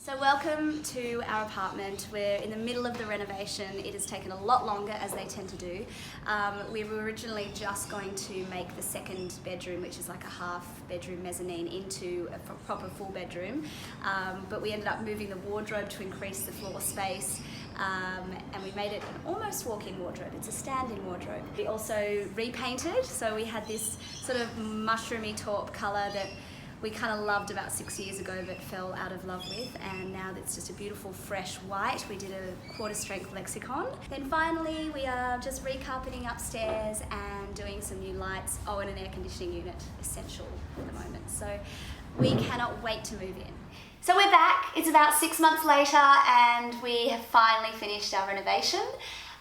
So welcome to our apartment. We're in the middle of the renovation. It has taken a lot longer, as they tend to do. We were originally just going to make the second bedroom, which is like a half bedroom mezzanine, into a proper full bedroom. But we ended up moving the wardrobe to increase the floor space. And we made it an almost walk-in wardrobe. It's a stand-in wardrobe. We also repainted, so we had this sort of mushroomy taupe colour that we kind of loved about 6 years ago but fell out of love with, and now it's just a beautiful fresh white. We did a quarter strength lexicon. Then finally we are just recarpeting upstairs and doing some new lights. Oh, and an air conditioning unit, essential at the moment. So we cannot wait to move in. So we're back. It's about 6 months later and we have finally finished our renovation.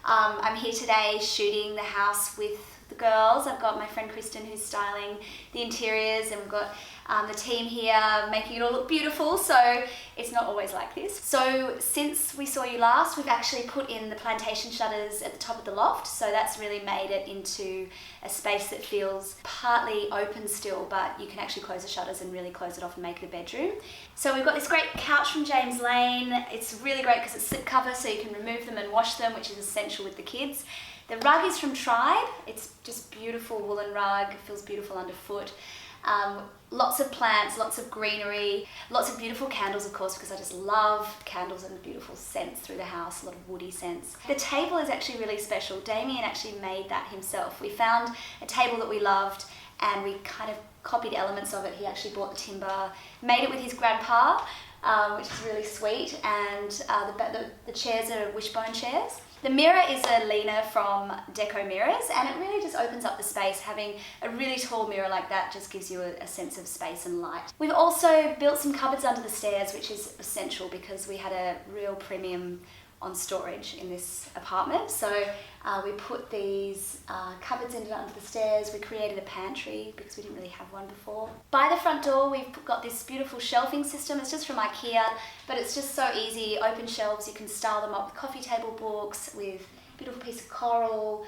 I'm here today shooting the house with the girls. I've got my friend Kristen who's styling the interiors, and we've got the team here making it all look beautiful, so it's not always like this. So since we saw you last, we've actually put in the plantation shutters at the top of the loft, so that's really made it into a space that feels partly open still, but you can actually close the shutters and really close it off and make it a bedroom. So we've got this great couch from James Lane. It's really great because it's slip cover, so you can remove them and wash them, which is essential with the kids. The rug is from Tribe. It's just beautiful woolen rug. It feels beautiful underfoot. Lots of plants, lots of greenery, lots of beautiful candles, of course, because I just love candles and beautiful scents through the house, a lot of woody scents. The table is actually really special. Damien actually made that himself. We found a table that we loved and we kind of copied elements of it. He actually bought the timber, made it with his grandpa, which is really sweet, and the chairs are wishbone chairs. The mirror is a leaner from Deco Mirrors, and it really just opens up the space. Having a really tall mirror like that just gives you a sense of space and light. We've also built some cupboards under the stairs, which is essential because we had a real premium on storage in this apartment. So we put these cupboards under the stairs. We created a pantry because we didn't really have one before. By the front door we've got this beautiful shelving system. It's just from IKEA, but it's just so easy. Open shelves, you can style them up with coffee table books, with a beautiful piece of coral,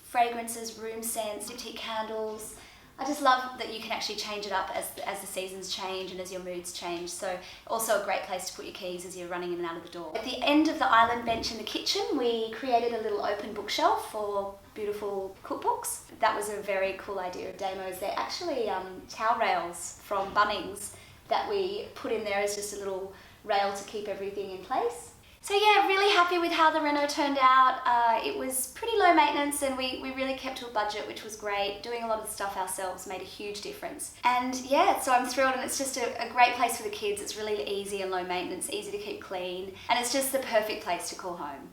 fragrances, room scents, diptyque candles. I just love that you can actually change it up as the seasons change and as your moods change. So also a great place to put your keys as you're running in and out of the door. At the end of the island bench in the kitchen, we created a little open bookshelf for beautiful cookbooks. That was a very cool idea of Damo's. They're actually towel rails from Bunnings that we put in there as just a little rail to keep everything in place. So yeah, really happy with how the reno turned out. It was pretty low maintenance and we really kept to a budget, which was great. Doing a lot of the stuff ourselves made a huge difference. And yeah, so I'm thrilled, and it's just a great place for the kids. It's really easy and low maintenance, easy to keep clean, and it's just the perfect place to call home.